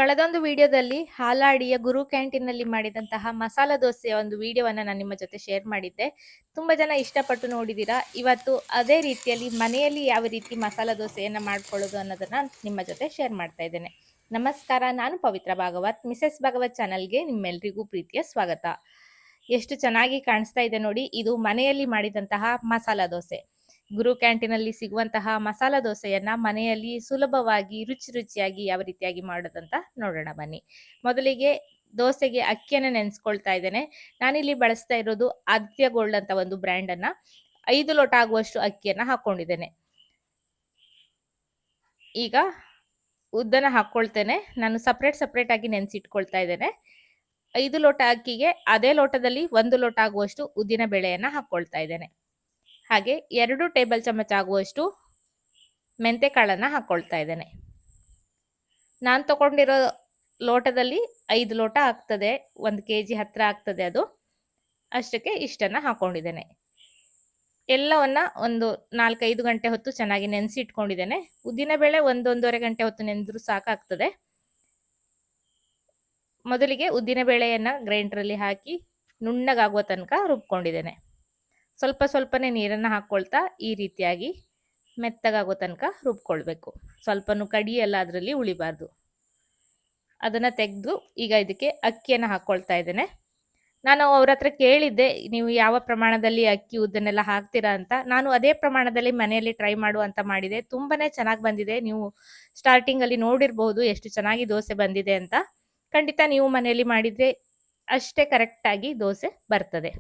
ಕಳೆದೊಂದು ವಿಡಿಯೋದಲ್ಲಿ ಹಾಲಾಡಿಯ ಗುರು ಕ್ಯಾಂಟೀನ್‌ನಲ್ಲಿ ಮಾಡಿದಂತಹ ಮಸಾಲಾ ದೋಸೆಯ ಒಂದು ವಿಡಿಯೋವನ್ನ ನಾನು ನಿಮ್ಮ ಜೊತೆ ಶೇರ್ ಮಾಡಿದ್ದೆ. ತುಂಬಾ ಜನ ಇಷ್ಟಪಟ್ಟು ನೋಡಿದ್ದೀರಾ. ಇವತ್ತು ಅದೇ ರೀತಿಯಲ್ಲಿ ಮನೆಯಲ್ಲಿ ಯಾವ ರೀತಿ ಮಸಾಲಾ ದೋಸೆಯನ್ನ ಮಾಡ್ಕೊಳ್ಳೋದು ಅನ್ನೋದನ್ನ ನಿಮ್ಮ ಜೊತೆ ಶೇರ್ ಮಾಡ್ತಾ ಇದ್ದೇನೆ. ನಮಸ್ಕಾರ, ನಾನು ಪವಿತ್ರ ಭಾಗವತ್. ಮಿಸೆಸ್ ಭಾಗವತ್ ಚಾನಲ್‌ಗೆ ನಿಮ್ಮೆಲ್ಲರಿಗೂ ಪ್ರೀತಿಯ ಸ್ವಾಗತ. ಎಷ್ಟು ಚೆನ್ನಾಗಿ ಕಾಣಿಸ್ತಾ ಇದೆ ನೋಡಿ, ಇದು ಮನೆಯಲ್ಲಿ ಮಾಡಿದಂತಹ ಮಸಾಲಾ ದೋಸೆ. ಗುರು ಕ್ಯಾಂಟೀನಲ್ಲಿ ಸಿಗುವಂತಹ ಮಸಾಲಾ ದೋಸೆಯನ್ನ ಮನೆಯಲ್ಲಿ ಸುಲಭವಾಗಿ ರುಚಿಯಾಗಿ ಯಾವ ರೀತಿಯಾಗಿ ಮಾಡೋದಂತ ನೋಡೋಣ ಬನ್ನಿ. ಮೊದಲಿಗೆ ದೋಸೆಗೆ ಅಕ್ಕಿಯನ್ನ ನೆನೆಸ್ಕೊಳ್ತಾ ಇದ್ದೇನೆ. ನಾನಿಲ್ಲಿ ಬಳಸ್ತಾ ಇರೋದು ಆದಿತ್ಯ ಗೋಲ್ಡ್ ಅಂತ ಒಂದು ಬ್ರ್ಯಾಂಡ್ ಅನ್ನ 5 ಲೋಟ ಆಗುವಷ್ಟು ಅಕ್ಕಿಯನ್ನ ಹಾಕೊಂಡಿದ್ದೇನೆ. ಈಗ ಉದ್ದನ ಹಾಕೊಳ್ತೇನೆ. ನಾನು ಸಪ್ರೇಟ್ ಆಗಿ ನೆನೆಸಿಟ್ಕೊಳ್ತಾ ಇದ್ದೇನೆ. 5 ಲೋಟ ಅಕ್ಕಿಗೆ ಅದೇ ಲೋಟದಲ್ಲಿ 1 ಲೋಟ ಆಗುವಷ್ಟು ಉದ್ದಿನ ಬೇಳೆಯನ್ನ ಹಾಕೊಳ್ತಾ ಇದ್ದೇನೆ. ಹಾಗೆ 2 ಟೇಬಲ್ ಚಮಚ ಆಗುವಷ್ಟು ಮೆಂತೆ ಕಾಳನ್ನ ಹಾಕೊಳ್ತಾ ಇದ್ದೇನೆ. ನಾನು ತಗೊಂಡಿರೋ ಲೋಟದಲ್ಲಿ 5 ಲೋಟ ಆಗ್ತದೆ, 1 kg ಹತ್ರ ಆಗ್ತದೆ. ಅದು ಅಷ್ಟಕ್ಕೆ ಇಷ್ಟನ್ನ ಹಾಕೊಂಡಿದ್ದೇನೆ. ಎಲ್ಲವನ್ನ ಒಂದು 4-5 ಗಂಟೆ ಹೊತ್ತು ಚೆನ್ನಾಗಿ ನೆನೆಸಿ ಇಟ್ಕೊಂಡಿದ್ದೇನೆ. ಉದ್ದಿನ ಬೇಳೆ 1-1.5 ಗಂಟೆ ಹೊತ್ತು ನೆನೆದ್ರೂ ಸಾಕಾಗ್ತದೆ. ಮೊದಲಿಗೆ ಉದ್ದಿನ ಬೇಳೆಯನ್ನ ಗ್ರೈಂಡರಲ್ಲಿ ಹಾಕಿ ನುಣ್ಣಗಾಗುವ ತನಕ ರುಬ್ಕೊಂಡಿದ್ದೇನೆ. ಸ್ವಲ್ಪನೇ ನೀರನ್ನ ಹಾಕೊಳ್ತಾ ಈ ರೀತಿಯಾಗಿ ಮೆತ್ತಗಾಗೋ ತನಕ ರುಬ್ಕೊಳ್ಬೇಕು. ಸ್ವಲ್ಪನೂ ಕಡಿ ಎಲ್ಲ ಅದರಲ್ಲಿ ಉಳಿಬಾರ್ದು. ಅದನ್ನ ತೆಗೆದು ಈಗ ಇದಕ್ಕೆ ಅಕ್ಕಿಯನ್ನ ಹಾಕೊಳ್ತಾ ಇದ್ದೇನೆ. ನಾನು ಅವ್ರ ಹತ್ರ ಕೇಳಿದ್ದೆ, ನೀವು ಯಾವ ಪ್ರಮಾಣದಲ್ಲಿ ಅಕ್ಕಿ ಉದ್ದನ್ನೆಲ್ಲ ಹಾಕ್ತೀರಾ ಅಂತ. ನಾನು ಅದೇ ಪ್ರಮಾಣದಲ್ಲಿ ಮನೆಯಲ್ಲಿ ಟ್ರೈ ಮಾಡುವಂತ ಮಾಡಿದೆ. ತುಂಬಾನೇ ಚೆನ್ನಾಗಿ ಬಂದಿದೆ. ನೀವು ಸ್ಟಾರ್ಟಿಂಗ್ ಅಲ್ಲಿ ನೋಡಿರ್ಬಹುದು ಎಷ್ಟು ಚೆನ್ನಾಗಿ ದೋಸೆ ಬಂದಿದೆ ಅಂತ. ಖಂಡಿತ ನೀವು ಮನೆಯಲ್ಲಿ ಮಾಡಿದ್ರೆ ಅಷ್ಟೇ ಕರೆಕ್ಟ್ ಆಗಿ ದೋಸೆ ಬರ್ತದೆ.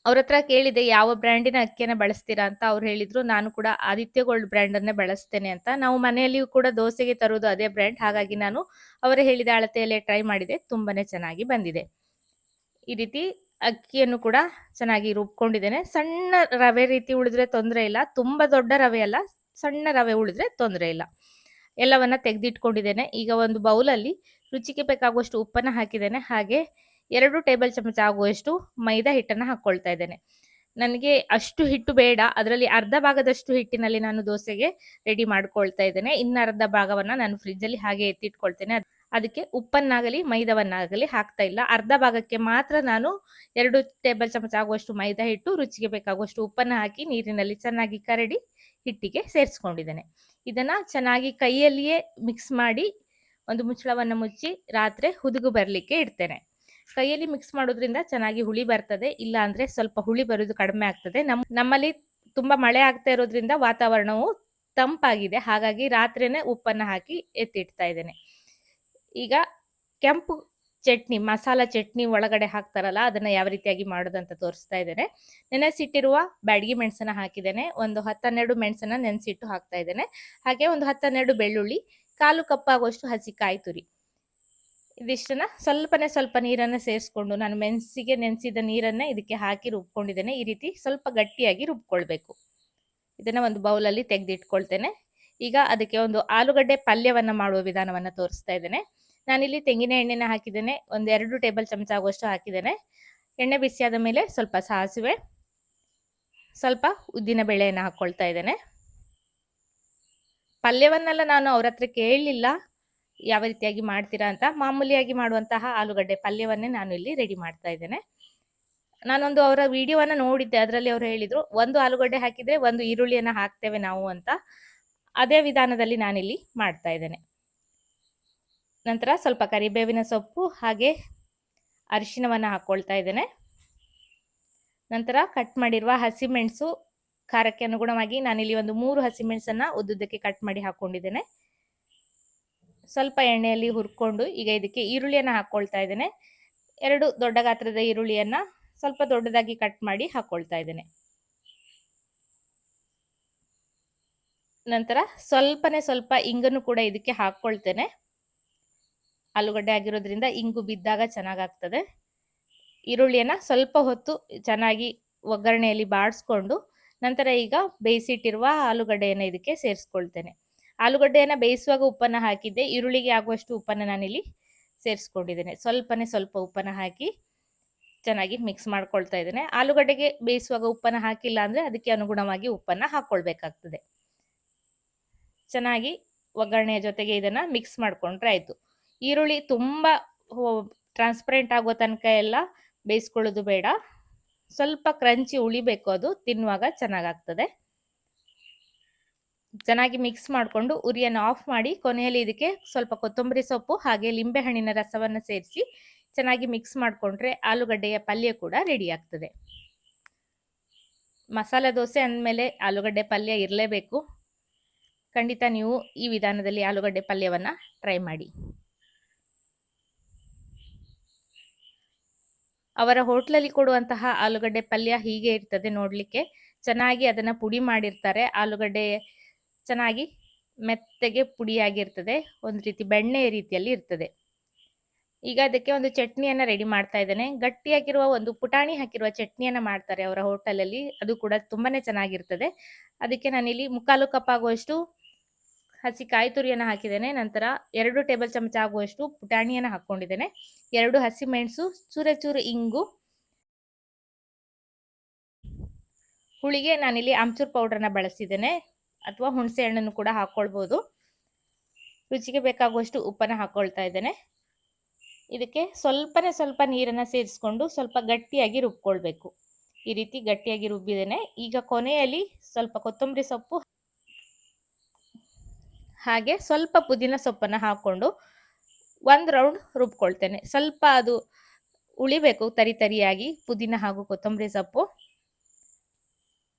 ಅವ್ರ ಹತ್ರ ಕೇಳಿದೆ ಯಾವ ಬ್ರ್ಯಾಂಡಿನ ಅಕ್ಕಿಯನ್ನ ಬಳಸ್ತೀರಾ ಅಂತ. ಅವ್ರು ಹೇಳಿದ್ರು ನಾನು ಕೂಡ ಆದಿತ್ಯ ಗೋಲ್ಡ್ ಬ್ರ್ಯಾಂಡ್ ಅನ್ನೇ ಬಳಸ್ತೇನೆ ಅಂತ. ನಾವು ಮನೆಯಲ್ಲಿಯೂ ಕೂಡ ದೋಸೆಗೆ ತರುವುದು ಅದೇ ಬ್ರ್ಯಾಂಡ್. ಹಾಗಾಗಿ ನಾನು ಅವರು ಹೇಳಿದ ಅಳತೆಯಲ್ಲೇ ಟ್ರೈ ಮಾಡಿದೆ. ತುಂಬಾನೇ ಚೆನ್ನಾಗಿ ಬಂದಿದೆ. ಈ ರೀತಿ ಅಕ್ಕಿಯನ್ನು ಕೂಡ ಚೆನ್ನಾಗಿ ರುಬ್ಕೊಂಡಿದ್ದೇನೆ. ಸಣ್ಣ ರವೆ ರೀತಿ ಉಳಿದ್ರೆ ತೊಂದರೆ ಇಲ್ಲ, ತುಂಬಾ ದೊಡ್ಡ ರವೆ ಅಲ್ಲ, ಸಣ್ಣ ರವೆ ಉಳಿದ್ರೆ ತೊಂದರೆ ಇಲ್ಲ. ಎಲ್ಲವನ್ನ ತೆಗೆದಿಟ್ಕೊಂಡಿದ್ದೇನೆ. ಈಗ ಒಂದು ಬೌಲಲ್ಲಿ ರುಚಿಗೆ ಬೇಕಾಗುವಷ್ಟು ಉಪ್ಪನ್ನ ಹಾಕಿದ್ದೇನೆ. ಹಾಗೆ 2 ಟೇಬಲ್ ಚಮಚ ಆಗುವಷ್ಟು ಮೈದಾ ಹಿಟ್ಟನ್ನ ಹಾಕೊಳ್ತಾ ಇದ್ದೇನೆ. ನನಗೆ ಅಷ್ಟು ಹಿಟ್ಟು ಬೇಡ, ಅದರಲ್ಲಿ ಅರ್ಧ ಭಾಗದಷ್ಟು ಹಿಟ್ಟಿನಲ್ಲಿ ನಾನು ದೋಸೆಗೆ ರೆಡಿ ಮಾಡ್ಕೊಳ್ತಾ ಇದ್ದೇನೆ. ಇನ್ನು ಅರ್ಧ ಭಾಗವನ್ನ ನಾನು ಫ್ರಿಜ್ ಅಲ್ಲಿ ಹಾಗೆ ಎತ್ತಿಟ್ಕೊಳ್ತೇನೆ. ಅದಕ್ಕೆ ಉಪ್ಪನ್ನಾಗಲಿ ಮೈದಾವನ್ನಾಗಲಿ ಹಾಕ್ತಾ ಇಲ್ಲ. ಅರ್ಧ ಭಾಗಕ್ಕೆ ಮಾತ್ರ ನಾನು 2 ಟೇಬಲ್ ಚಮಚ ಆಗುವಷ್ಟು ಮೈದಾ ಹಿಟ್ಟು, ರುಚಿಗೆ ಬೇಕಾಗುವಷ್ಟು ಉಪ್ಪನ್ನ ಹಾಕಿ ನೀರಿನಲ್ಲಿ ಚೆನ್ನಾಗಿ ಕರಡಿ ಹಿಟ್ಟಿಗೆ ಸೇರಿಸ್ಕೊಂಡಿದ್ದೇನೆ. ಇದನ್ನ ಚೆನ್ನಾಗಿ ಕೈಯಲ್ಲಿಯೇ ಮಿಕ್ಸ್ ಮಾಡಿ ಒಂದು ಮುಚ್ಚಳವನ್ನು ಮುಚ್ಚಿ ರಾತ್ರಿ ಹುದುಗು ಬರಲಿಕ್ಕೆ ಇಡ್ತೇನೆ. ಕೈಯಲ್ಲಿ ಮಿಕ್ಸ್ ಮಾಡೋದ್ರಿಂದ ಚೆನ್ನಾಗಿ ಹುಳಿ ಬರ್ತದೆ. ಇಲ್ಲ ಅಂದ್ರೆ ಸ್ವಲ್ಪ ಹುಳಿ ಬರೋದು ಕಡಿಮೆ ಆಗ್ತದೆ. ನಮ್ಮಲ್ಲಿ ತುಂಬಾ ಮಳೆ ಆಗ್ತಾ ಇರೋದ್ರಿಂದ ವಾತಾವರಣವು ತಂಪಾಗಿದೆ. ಹಾಗಾಗಿ ರಾತ್ರಿನೇ ಉಪ್ಪನ್ನ ಹಾಕಿ ಎತ್ತಿಡ್ತಾ ಇದ್ದೇನೆ. ಈಗ ಕೆಂಪು ಚಟ್ನಿ, ಮಸಾಲಾ ಚಟ್ನಿ ಒಳಗಡೆ ಹಾಕ್ತಾರಲ್ಲ, ಅದನ್ನ ಯಾವ ರೀತಿಯಾಗಿ ಮಾಡೋದಂತ ತೋರಿಸ್ತಾ ಇದ್ದೇನೆ. ನೆನೆಸಿಟ್ಟಿರುವ ಬ್ಯಾಡಗಿ ಮೆಣಸನ್ನ ಹಾಕಿದ್ದೇನೆ. ಒಂದು 10-12 ಮೆಣಸನ್ನ ನೆನೆಸಿಟ್ಟು ಹಾಕ್ತಾ ಇದ್ದೇನೆ. ಹಾಗೆ ಒಂದು 10-12 ಬೆಳ್ಳುಳ್ಳಿ, 1/4 ಕಪ್ ಆಗುವಷ್ಟು ಹಸಿ ಕಾಯಿ ತುರಿ. ಇದಿಷ್ಟನ್ನ ಸ್ವಲ್ಪ ನೀರನ್ನ ಸೇರಿಸ್ಕೊಂಡು ನಾನು ಮೆಣಸಿಗೆ ನೆನೆಸಿದ ನೀರನ್ನ ಇದಕ್ಕೆ ಹಾಕಿ ರುಬ್ಕೊಂಡಿದ್ದೇನೆ. ಈ ರೀತಿ ಸ್ವಲ್ಪ ಗಟ್ಟಿಯಾಗಿ ರುಬ್ಕೊಳ್ಬೇಕು. ಇದನ್ನ ಒಂದು ಬೌಲಲ್ಲಿ ತೆಗೆದಿಟ್ಕೊಳ್ತೇನೆ. ಈಗ ಅದಕ್ಕೆ ಒಂದು ಆಲೂಗಡ್ಡೆ ಪಲ್ಯವನ್ನ ಮಾಡುವ ವಿಧಾನವನ್ನ ತೋರಿಸ್ತಾ ಇದ್ದೇನೆ. ನಾನಿಲ್ಲಿ ತೆಂಗಿನ ಎಣ್ಣೆನ ಹಾಕಿದ್ದೇನೆ. 1-2 ಟೇಬಲ್ ಚಮಚ ಆಗುವಷ್ಟು ಹಾಕಿದ್ದೇನೆ. ಎಣ್ಣೆ ಬಿಸಿಯಾದ ಮೇಲೆ ಸ್ವಲ್ಪ ಸಾಸಿವೆ, ಸ್ವಲ್ಪ ಉದ್ದಿನ ಬೇಳೆಯನ್ನ ಹಾಕೊಳ್ತಾ ಇದ್ದೇನೆ. ಪಲ್ಯವನ್ನೆಲ್ಲ ನಾನು ಅವ್ರ ಹತ್ರ ಕೇಳಲಿಲ್ಲ ಯಾವ ರೀತಿಯಾಗಿ ಮಾಡ್ತೀರಾ ಅಂತ. ಮಾಮೂಲಿಯಾಗಿ ಮಾಡುವಂತಹ ಆಲೂಗಡ್ಡೆ ಪಲ್ಯವನ್ನೇ ನಾನು ಇಲ್ಲಿ ರೆಡಿ ಮಾಡ್ತಾ ಇದ್ದೇನೆ. ನಾನೊಂದು ಅವರ ವಿಡಿಯೋವನ್ನ ನೋಡಿದ್ದೆ. ಅದರಲ್ಲಿ ಅವ್ರು ಹೇಳಿದ್ರು 1 ಆಲೂಗಡ್ಡೆ ಹಾಕಿದ್ರೆ 1 ಈರುಳ್ಳಿಯನ್ನ ಹಾಕ್ತೇವೆ ನಾವು ಅಂತ. ಅದೇ ವಿಧಾನದಲ್ಲಿ ನಾನಿಲ್ಲಿ ಮಾಡ್ತಾ ಇದ್ದೇನೆ. ನಂತರ ಸ್ವಲ್ಪ ಕರಿಬೇವಿನ ಸೊಪ್ಪು ಹಾಗೆ ಅರಿಶಿನವನ್ನ ಹಾಕೊಳ್ತಾ ಇದ್ದೇನೆ. ನಂತರ ಕಟ್ ಮಾಡಿರುವ ಹಸಿಮೆಣಸು, ಖಾರಕ್ಕೆ ಅನುಗುಣವಾಗಿ ನಾನಿಲ್ಲಿ ಒಂದು 3 ಹಸಿಮೆಣಸನ್ನ ಉದ್ದುದ್ದಕ್ಕೆ ಕಟ್ ಮಾಡಿ ಹಾಕೊಂಡಿದ್ದೇನೆ. ಸ್ವಲ್ಪ ಎಣ್ಣೆಯಲ್ಲಿ ಹುರ್ಕೊಂಡು ಈಗ ಇದಕ್ಕೆ ಈರುಳ್ಳಿಯನ್ನ ಹಾಕೊಳ್ತಾ ಇದ್ದೇನೆ. 2 ದೊಡ್ಡ ಗಾತ್ರದ ಈರುಳ್ಳಿಯನ್ನ ಸ್ವಲ್ಪ ದೊಡ್ಡದಾಗಿ ಕಟ್ ಮಾಡಿ ಹಾಕೊಳ್ತಾ ಇದ್ದೇನೆ. ನಂತರ ಸ್ವಲ್ಪ ಇಂಗನ್ನು ಕೂಡ ಇದಕ್ಕೆ ಹಾಕೊಳ್ತೇನೆ. ಆಲೂಗಡ್ಡೆ ಆಗಿರೋದ್ರಿಂದ ಇಂಗು ಬಿದ್ದಾಗ ಚೆನ್ನಾಗಾಗ್ತದೆ. ಈರುಳ್ಳಿಯನ್ನ ಸ್ವಲ್ಪ ಹೊತ್ತು ಚೆನ್ನಾಗಿ ಒಗ್ಗರಣೆಯಲ್ಲಿ ಬಾಡಿಸ್ಕೊಂಡು ನಂತರ ಈಗ ಬೇಯಿಸಿಟ್ಟಿರುವ ಆಲೂಗಡ್ಡೆಯನ್ನ ಇದಕ್ಕೆ ಸೇರಿಸ್ಕೊಳ್ತೇನೆ. ಆಲೂಗಡ್ಡೆಯನ್ನ ಬೇಯಿಸುವಾಗ ಉಪ್ಪನ್ನ ಹಾಕಿದ್ದೆ. ಈರುಳ್ಳಿಗೆ ಆಗುವಷ್ಟು ಉಪ್ಪನ್ನ ನಾನಿಲ್ಲಿ ಸೇರಿಸ್ಕೊಂಡಿದ್ದೇನೆ. ಸ್ವಲ್ಪ ಉಪ್ಪನ್ನ ಹಾಕಿ ಚೆನ್ನಾಗಿ ಮಿಕ್ಸ್ ಮಾಡ್ಕೊಳ್ತಾ ಇದ್ದೇನೆ. ಆಲೂಗಡ್ಡೆಗೆ ಬೇಯಿಸುವಾಗ ಉಪ್ಪನ್ನ ಹಾಕಿಲ್ಲ ಅಂದ್ರೆ ಅದಕ್ಕೆ ಅನುಗುಣವಾಗಿ ಉಪ್ಪನ್ನ ಹಾಕೊಳ್ಬೇಕಾಗ್ತದೆ. ಚೆನ್ನಾಗಿ ಒಗ್ಗರಣೆಯ ಜೊತೆಗೆ ಇದನ್ನ ಮಿಕ್ಸ್ ಮಾಡ್ಕೊಂಡ್ರೆ ಆಯ್ತು. ಈರುಳ್ಳಿ ತುಂಬಾ ಟ್ರಾನ್ಸ್ಪರೆಂಟ್ ಆಗೋ ತನಕ ಎಲ್ಲ ಬೇಯಿಸ್ಕೊಳ್ಳೋದು ಬೇಡ. ಸ್ವಲ್ಪ ಕ್ರಂಚಿ ಉಳಿಬೇಕು, ಅದು ತಿನ್ನುವಾಗ ಚೆನ್ನಾಗಾಗ್ತದೆ. ಚೆನ್ನಾಗಿ ಮಿಕ್ಸ್ ಮಾಡಿಕೊಂಡು ಉರಿಯನ್ನು ಆಫ್ ಮಾಡಿ ಕೊನೆಯಲ್ಲಿ ಇದಕ್ಕೆ ಸ್ವಲ್ಪ ಕೊತ್ತಂಬರಿ ಸೊಪ್ಪು ಹಾಗೆ ಲಿಂಬೆ ಹಣ್ಣಿನ ರಸವನ್ನು ಸೇರಿಸಿ ಚೆನ್ನಾಗಿ ಮಿಕ್ಸ್ ಮಾಡಿಕೊಂಡ್ರೆ ಆಲೂಗಡ್ಡೆಯ ಪಲ್ಯ ಕೂಡ ರೆಡಿ ಆಗ್ತದೆ. ಮಸಾಲೆ ದೋಸೆ ಅಂದಮೇಲೆ ಆಲೂಗಡ್ಡೆ ಪಲ್ಯ ಇರಲೇಬೇಕು. ಖಂಡಿತ ನೀವು ಈ ವಿಧಾನದಲ್ಲಿ ಆಲೂಗಡ್ಡೆ ಪಲ್ಯವನ್ನು ಟ್ರೈ ಮಾಡಿ. ಅವರ ಹೋಟ್ಲಲ್ಲಿ ಕೊಡುವಂತಹ ಆಲೂಗಡ್ಡೆ ಪಲ್ಯ ಹೀಗೆ ಇರ್ತದೆ ನೋಡಲಿಕ್ಕೆ. ಚೆನ್ನಾಗಿ ಅದನ್ನು ಪುಡಿ ಮಾಡಿರ್ತಾರೆ. ಆಲೂಗಡ್ಡೆ ಚೆನ್ನಾಗಿ ಮೆತ್ತಗೆ ಪುಡಿಯಾಗಿರ್ತದೆ, ಒಂದು ರೀತಿ ಬೆಣ್ಣೆಯ ರೀತಿಯಲ್ಲಿ ಇರ್ತದೆ. ಈಗ ಅದಕ್ಕೆ ಒಂದು ಚಟ್ನಿಯನ್ನು ರೆಡಿ ಮಾಡ್ತಾ ಇದ್ದೇನೆ. ಗಟ್ಟಿಯಾಗಿರುವ ಒಂದು ಪುಟಾಣಿ ಹಾಕಿರುವ ಚಟ್ನಿಯನ್ನು ಮಾಡ್ತಾರೆ ಅವರ ಹೋಟೆಲಲ್ಲಿ, ಅದು ಕೂಡ ತುಂಬಾನೇ ಚೆನ್ನಾಗಿರ್ತದೆ. ಅದಕ್ಕೆ ನಾನಿಲ್ಲಿ 1/4 ಕಪ್ ಆಗುವಷ್ಟು ಹಸಿ ಕಾಯಿ ತುರಿಯನ್ನು ಹಾಕಿದ್ದೇನೆ. ನಂತರ 2 ಟೇಬಲ್ ಚಮಚ ಆಗುವಷ್ಟು ಪುಟಾಣಿಯನ್ನು ಹಾಕೊಂಡಿದ್ದೇನೆ. 2 ಹಸಿಮೆಣಸು, ಚೂರು ಇಂಗು, ಹುಳಿಗೆ ನಾನಿಲ್ಲಿ ಆಮ್ಚೂರ್ ಪೌಡರ್ನ ಬಳಸಿದ್ದೇನೆ, ಅಥವಾ ಹುಣಸೆ ಹಣ್ಣನ್ನು ಕೂಡ ಹಾಕೊಳ್ಬೋದು. ರುಚಿಗೆ ಬೇಕಾಗುವಷ್ಟು ಉಪ್ಪನ್ನು ಹಾಕೊಳ್ತಾ ಇದ್ದೇನೆ. ಇದಕ್ಕೆ ಸ್ವಲ್ಪ ನೀರನ್ನು ಸೇರಿಸ್ಕೊಂಡು ಸ್ವಲ್ಪ ಗಟ್ಟಿಯಾಗಿ ರುಬ್ಕೊಳ್ಬೇಕು. ಈ ರೀತಿ ಗಟ್ಟಿಯಾಗಿ ರುಬ್ಬಿದ್ದೇನೆ. ಈಗ ಕೊನೆಯಲ್ಲಿ ಸ್ವಲ್ಪ ಕೊತ್ತಂಬರಿ ಸೊಪ್ಪು ಹಾಗೆ ಸ್ವಲ್ಪ ಪುದೀನ ಸೊಪ್ಪನ್ನು ಹಾಕೊಂಡು 1 ರೌಂಡ್ ರುಬ್ಕೊಳ್ತೇನೆ. ಸ್ವಲ್ಪ ಅದು ಉಳಿಬೇಕು ತರಿಯಾಗಿ ಪುದೀನ ಹಾಗೂ ಕೊತ್ತಂಬರಿ ಸೊಪ್ಪು.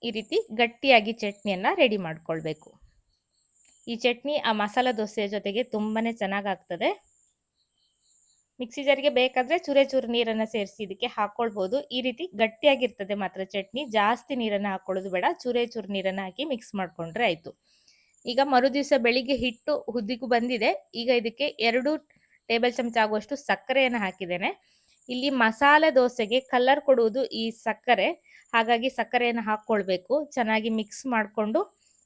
ಈ ರೀತಿ ಗಟ್ಟಿಯಾಗಿ ಚಟ್ನಿಯನ್ನು ರೆಡಿ ಮಾಡ್ಕೊಳ್ಬೇಕು. ಈ ಚಟ್ನಿ ಆ ಮಸಾಲ ದೋಸೆಯ ಜೊತೆಗೆ ತುಂಬಾನೇ ಚೆನ್ನಾಗಾಗ್ತದೆ. ಮಿಕ್ಸಿ ಜಾರಿಗೆ ಬೇಕಾದರೆ ಚೂರು ನೀರನ್ನು ಸೇರಿಸಿ ಇದಕ್ಕೆ ಹಾಕೊಳ್ಬೋದು. ಈ ರೀತಿ ಗಟ್ಟಿಯಾಗಿರ್ತದೆ ಮಾತ್ರ ಚಟ್ನಿ. ಜಾಸ್ತಿ ನೀರನ್ನು ಹಾಕೊಳ್ಳೋದು ಬೇಡ, ಚೂರು ನೀರನ್ನು ಹಾಕಿ ಮಿಕ್ಸ್ ಮಾಡ್ಕೊಂಡ್ರೆ ಆಯಿತು. ಈಗ ಮರುದಿವಸ ಬೆಳಿಗ್ಗೆ ಹಿಟ್ಟು ಹುದಿಗೂ ಬಂದಿದೆ. ಈಗ ಇದಕ್ಕೆ 2 ಟೇಬಲ್ ಚಮಚ ಆಗುವಷ್ಟು ಸಕ್ಕರೆಯನ್ನು ಹಾಕಿದ್ದೇನೆ. ಇಲ್ಲಿ ಮಸಾಲೆ ದೋಸೆಗೆ ಕಲರ್ ಕೊಡುವುದು ಈ ಸಕ್ಕರೆ, ಹಾಗಾಗಿ ಸಕ್ಕರೆಯನ್ನು ಹಾಕ್ಕೊಳ್ಬೇಕು. ಚೆನ್ನಾಗಿ ಮಿಕ್ಸ್ ಮಾಡಿಕೊಂಡು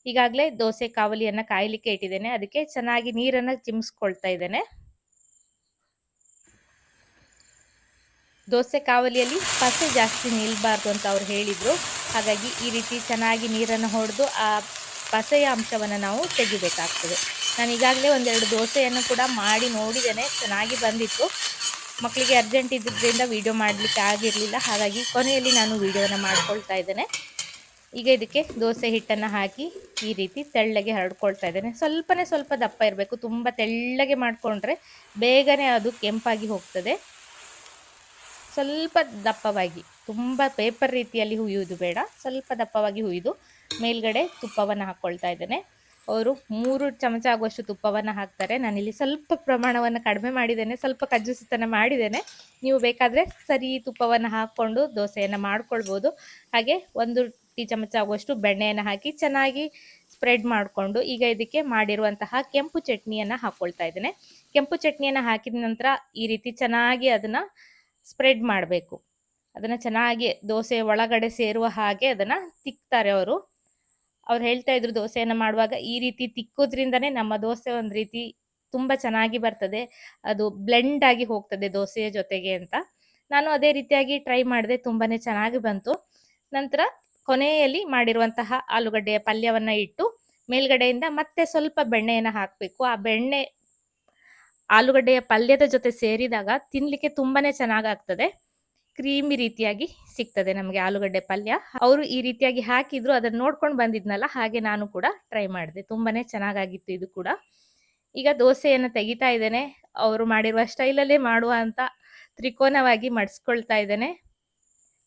ಈಗಾಗಲೇ ದೋಸೆ ಕಾವಲಿಯನ್ನು ಕಾಯಲಿಕ್ಕೆ ಇಟ್ಟಿದ್ದೇನೆ. ಅದಕ್ಕೆ ಚೆನ್ನಾಗಿ ನೀರನ್ನು ಚಿಮ್ಸ್ಕೊಳ್ತಾ ಇದ್ದೇನೆ. ದೋಸೆ ಕಾವಲಿಯಲ್ಲಿ ಪಸೆ ಜಾಸ್ತಿ ನಿಲ್ಬಾರ್ದು ಅಂತ ಅವ್ರು ಹೇಳಿದರು. ಹಾಗಾಗಿ ಈ ರೀತಿ ಚೆನ್ನಾಗಿ ನೀರನ್ನು ಹೊಡೆದು ಆ ಪಸೆಯ ಅಂಶವನ್ನು ನಾವು ತೆಗಿಬೇಕಾಗ್ತದೆ. ನಾನು ಈಗಾಗಲೇ 1-2 ದೋಸೆಯನ್ನು ಕೂಡ ಮಾಡಿ ನೋಡಿದ್ದೇನೆ, ಚೆನ್ನಾಗಿ ಬಂದಿತ್ತು. ಮಕ್ಕಳಿಗೆ ಅರ್ಜೆಂಟ್ ಇದ್ದಿದ್ದರಿಂದ ವಿಡಿಯೋ ಮಾಡಲಿಕ್ಕೆ ಆಗಿರಲಿಲ್ಲ, ಹಾಗಾಗಿ ಕೊನೆಯಲ್ಲಿ ನಾನು ವಿಡಿಯೋನ ಮಾಡ್ಕೊಳ್ತಾ ಇದ್ದೇನೆ. ಈಗ ಇದಕ್ಕೆ ದೋಸೆ ಹಿಟ್ಟನ್ನು ಹಾಕಿ ಈ ರೀತಿ ತೆಳ್ಳಗೆ ಹರಡ್ಕೊಳ್ತಾ ಇದ್ದೇನೆ. ಸ್ವಲ್ಪ ದಪ್ಪ ಇರಬೇಕು, ತುಂಬ ತೆಳ್ಳಗೆ ಮಾಡಿಕೊಂಡ್ರೆ ಬೇಗನೆ ಅದು ಕೆಂಪಾಗಿ ಹೋಗ್ತದೆ. ಸ್ವಲ್ಪ ದಪ್ಪವಾಗಿ, ತುಂಬ ಪೇಪರ್ ರೀತಿಯಲ್ಲಿ ಹುಯ್ಯೋದು ಬೇಡ, ಸ್ವಲ್ಪ ದಪ್ಪವಾಗಿ ಹುಯ್ದು ಮೇಲ್ಗಡೆ ತುಪ್ಪವನ್ನು ಹಾಕ್ಕೊಳ್ತಾ ಇದ್ದೇನೆ. ಅವರು 3 ಚಮಚ ಆಗುವಷ್ಟು ತುಪ್ಪವನ್ನು ಹಾಕ್ತಾರೆ. ನಾನಿಲ್ಲಿ ಸ್ವಲ್ಪ ಪ್ರಮಾಣವನ್ನು ಕಡಿಮೆ ಮಾಡಿದ್ದೇನೆ, ಸ್ವಲ್ಪ ಕಜ್ಜುಸಿತನ ಮಾಡಿದ್ದೇನೆ. ನೀವು ಬೇಕಾದರೆ ಸರಿ ತುಪ್ಪವನ್ನು ಹಾಕ್ಕೊಂಡು ದೋಸೆಯನ್ನು ಮಾಡ್ಕೊಳ್ಬೋದು. ಹಾಗೆ 1 ಟೀ ಚಮಚ ಆಗುವಷ್ಟು ಬೆಣ್ಣೆಯನ್ನು ಹಾಕಿ ಚೆನ್ನಾಗಿ ಸ್ಪ್ರೆಡ್ ಮಾಡಿಕೊಂಡು ಈಗ ಇದಕ್ಕೆ ಮಾಡಿರುವಂತಹ ಕೆಂಪು ಚಟ್ನಿಯನ್ನು ಹಾಕ್ಕೊಳ್ತಾ ಇದ್ದೇನೆ. ಕೆಂಪು ಚಟ್ನಿಯನ್ನು ಹಾಕಿದ ನಂತರ ಈ ರೀತಿ ಚೆನ್ನಾಗಿ ಅದನ್ನು ಸ್ಪ್ರೆಡ್ ಮಾಡಬೇಕು. ಅದನ್ನು ಚೆನ್ನಾಗಿ ದೋಸೆ ಒಳಗಡೆ ಸೇರುವ ಹಾಗೆ ಅದನ್ನು ತಿಕ್ತಾರೆ ಅವರು. ಅವ್ರು ಹೇಳ್ತಾ ಇದ್ರು ದೋಸೆಯನ್ನು ಮಾಡುವಾಗ ಈ ರೀತಿ ತಿಕ್ಕೋದ್ರಿಂದನೇ ನಮ್ಮ ದೋಸೆ ಒಂದು ರೀತಿ ತುಂಬ ಚೆನ್ನಾಗಿ ಬರ್ತದೆ, ಅದು ಬ್ಲೆಂಡ್ ಆಗಿ ಹೋಗ್ತದೆ ದೋಸೆಯ ಜೊತೆಗೆ ಅಂತ. ನಾನು ಅದೇ ರೀತಿಯಾಗಿ ಟ್ರೈ ಮಾಡಿದೆ, ತುಂಬಾ ಚೆನ್ನಾಗಿ ಬಂತು. ನಂತರ ಕೊನೆಯಲ್ಲಿ ಮಾಡಿರುವಂತಹ ಆಲೂಗಡ್ಡೆಯ ಪಲ್ಯವನ್ನು ಇಟ್ಟು ಮೇಲ್ಗಡೆಯಿಂದ ಮತ್ತೆ ಸ್ವಲ್ಪ ಬೆಣ್ಣೆಯನ್ನು ಹಾಕಬೇಕು. ಆ ಬೆಣ್ಣೆ ಆಲೂಗಡ್ಡೆಯ ಪಲ್ಯದ ಜೊತೆ ಸೇರಿದಾಗ ತಿನ್ಲಿಕ್ಕೆ ತುಂಬಾನೇ ಚೆನ್ನಾಗಾಗ್ತದೆ. ಕ್ರೀಮಿ ರೀತಿಯಾಗಿ ಸಿಗ್ತದೆ ನಮಗೆ ಆಲೂಗಡ್ಡೆ ಪಲ್ಯ. ಅವರು ಈ ರೀತಿಯಾಗಿ ಹಾಕಿದ್ರು, ಅದನ್ನ ನೋಡ್ಕೊಂಡು ಬಂದಿದ್ನಲ್ಲ, ಹಾಗೆ ನಾನು ಕೂಡ ಟ್ರೈ ಮಾಡಿದೆ. ತುಂಬಾನೇ ಚೆನ್ನಾಗಾಗಿತ್ತು ಇದು ಕೂಡ. ಈಗ ದೋಸೆಯನ್ನು ತೆಗಿತಾ ಇದ್ದೇನೆ. ಅವರು ಮಾಡಿರುವ ಸ್ಟೈಲಲ್ಲೇ ಮಾಡುವ ಅಂತ ತ್ರಿಕೋನವಾಗಿ ಮಡಿಸ್ಕೊಳ್ತಾ ಇದ್ದೇನೆ.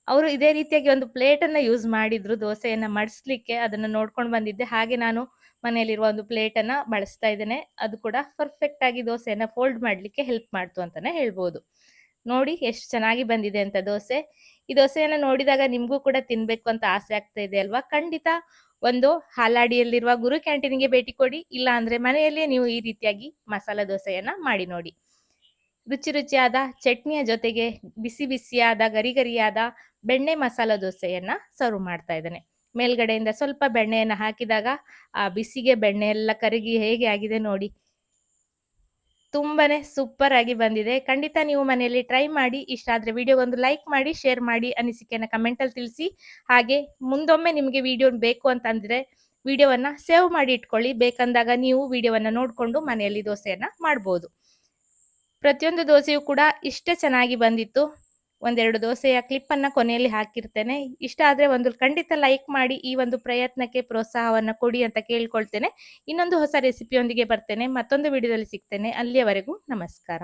ಅವರು ಇದೇ ರೀತಿಯಾಗಿ ಒಂದು ಪ್ಲೇಟನ್ನು ಯೂಸ್ ಮಾಡಿದ್ರು ದೋಸೆಯನ್ನು ಮಡಿಸ್ಲಿಕ್ಕೆ, ಅದನ್ನು ನೋಡ್ಕೊಂಡು ಬಂದಿದ್ದೆ. ಹಾಗೆ ನಾನು ಮನೆಯಲ್ಲಿರುವ ಒಂದು ಪ್ಲೇಟನ್ನು ಬಳಸ್ತಾ ಇದ್ದೇನೆ. ಅದು ಕೂಡ ಪರ್ಫೆಕ್ಟ್ ಆಗಿ ದೋಸೆಯನ್ನು ಫೋಲ್ಡ್ ಮಾಡಲಿಕ್ಕೆ ಹೆಲ್ಪ್ ಮಾಡ್ತು ಅಂತಾನೆ ಹೇಳ್ಬೋದು. ನೋಡಿ ಎಷ್ಟು ಚೆನ್ನಾಗಿ ಬಂದಿದೆ ಅಂತ ದೋಸೆ. ಈ ದೋಸೆಯನ್ನು ನೋಡಿದಾಗ ನಿಮಗೂ ಕೂಡ ತಿನ್ಬೇಕು ಅಂತ ಆಸೆ ಆಗ್ತಾ ಇದೆ ಅಲ್ವಾ? ಖಂಡಿತ ಒಂದು ಹಾಲಾಡಿಯಲ್ಲಿರುವ ಗುರು ಕ್ಯಾಂಟೀನ್ಗೆ ಭೇಟಿ ಕೊಡಿ, ಇಲ್ಲ ಅಂದ್ರೆ ಮನೆಯಲ್ಲೇ ನೀವು ಈ ರೀತಿಯಾಗಿ ಮಸಾಲ ದೋಸೆಯನ್ನ ಮಾಡಿ ನೋಡಿ. ರುಚಿಯಾದ ಚಟ್ನಿಯ ಜೊತೆಗೆ ಬಿಸಿಯಾದ ಗರಿಯಾದ ಬೆಣ್ಣೆ ಮಸಾಲ ದೋಸೆಯನ್ನ ಸರ್ವ್ ಮಾಡ್ತಾ ಇದ್ದೇನೆ. ಮೇಲ್ಗಡೆಯಿಂದ ಸ್ವಲ್ಪ ಬೆಣ್ಣೆಯನ್ನು ಹಾಕಿದಾಗ ಆ ಬಿಸಿಗೆ ಬೆಣ್ಣೆ ಎಲ್ಲ ಕರಗಿ ಹೇಗೆ ಆಗಿದೆ ನೋಡಿ. ತುಂಬಾನೇ ಸೂಪರ್ ಆಗಿ ಬಂದಿದೆ. ಖಂಡಿತ ನೀವು ಮನೆಯಲ್ಲಿ ಟ್ರೈ ಮಾಡಿ. ಇಷ್ಟ ಆದ್ರೆ ವಿಡಿಯೋಗೊಂದು ಲೈಕ್ ಮಾಡಿ, ಶೇರ್ ಮಾಡಿ, ಅನಿಸಿಕೆಯನ್ನು ಕಮೆಂಟಲ್ಲಿ ತಿಳಿಸಿ. ಹಾಗೆ ಮುಂದೊಮ್ಮೆ ನಿಮಗೆ ವಿಡಿಯೋ ಬೇಕು ಅಂತಂದ್ರೆ ವಿಡಿಯೋವನ್ನು ಸೇವ್ ಮಾಡಿ ಇಟ್ಕೊಳ್ಳಿ. ಬೇಕಂದಾಗ ನೀವು ವಿಡಿಯೋವನ್ನು ನೋಡಿಕೊಂಡು ಮನೆಯಲ್ಲಿ ದೋಸೆಯನ್ನು ಮಾಡ್ಬೋದು. ಪ್ರತಿಯೊಂದು ದೋಸೆಯೂ ಕೂಡ ಇಷ್ಟೇ ಚೆನ್ನಾಗಿ ಬಂದಿತ್ತು. ಒಂದೆರಡು ದೋಸೆಯ ಕ್ಲಿಪ್ಪನ್ನು ಕೊನೆಯಲ್ಲಿ ಹಾಕಿರ್ತೇನೆ. ಇಷ್ಟ ಆದರೆ ಒಂದು ಖಂಡಿತ ಲೈಕ್ ಮಾಡಿ ಈ ಒಂದು ಪ್ರಯತ್ನಕ್ಕೆ ಪ್ರೋತ್ಸಾಹವನ್ನು ಕೊಡಿ ಅಂತ ಕೇಳ್ಕೊಳ್ತೇನೆ. ಇನ್ನೊಂದು ಹೊಸ ರೆಸಿಪಿಯೊಂದಿಗೆ ಬರ್ತೇನೆ. ಮತ್ತೊಂದು ವಿಡಿಯೋದಲ್ಲಿ ಸಿಗ್ತೇನೆ. ಅಲ್ಲಿಯವರೆಗೂ ನಮಸ್ಕಾರ.